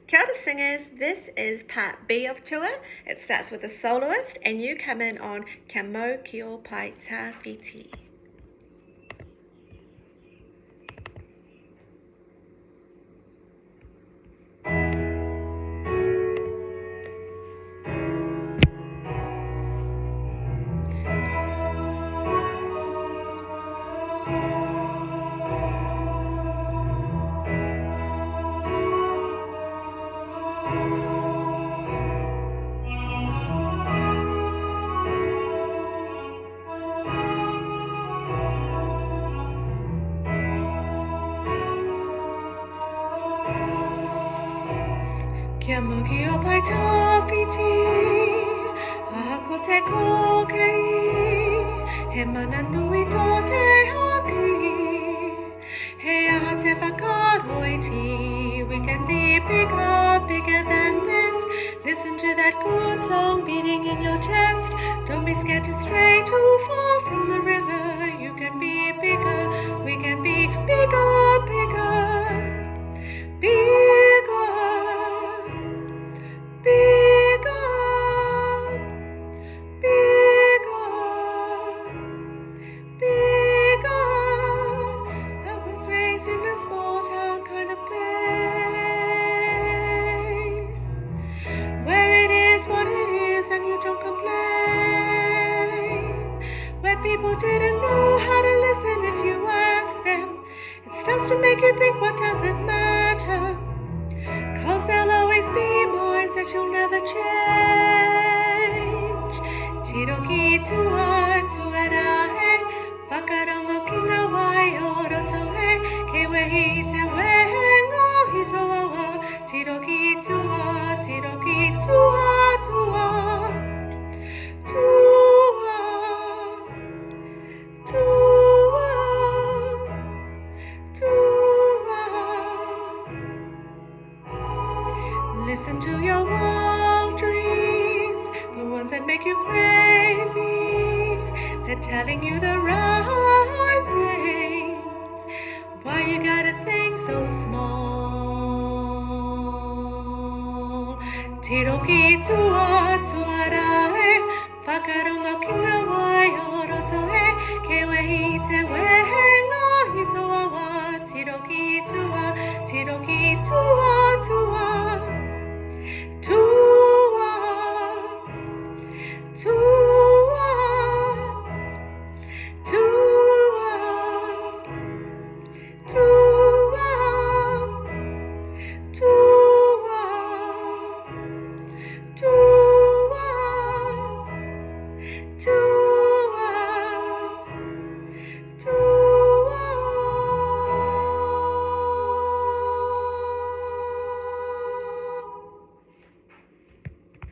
Kia ora singers, this is part B of tour. It starts with a soloist and you come in on Kia mau ki o pai tawhiti. Kia mau ki o pai tawhiti, Ahakoa te kōkēi, he mana nui tō te haki, he aha te whakaaro-iti. We can be bigger, bigger than this. Listen to that good song beating in your chest. Don't be scared to stray too far from the river. You can be bigger, we can be bigger, bigger, bigger. Bigger, bigger, bigger. I was raised in a small town kind of place, where it is what it is and you don't complain, where people didn't know how to listen if you ask them. It starts to make you think, what does it matter? 'Cause there'll always be minds that you'll never change. Tiro ki tua, tuera he, whakarongo ki ngā wai o roto he, kei wehi te wehenga hi toa. Tiro ki tua, tiro ki tua, tua, tua, tua, tua. Listen to your wild dreams, the ones that make you crazy. They're telling you the right things. Why you gotta think so small? Tiro ki tua, tuara he, whakarongo ki ngā wai o roto he, kei wehi te wehenga hi toa. Tiro ki tua, tua, tua.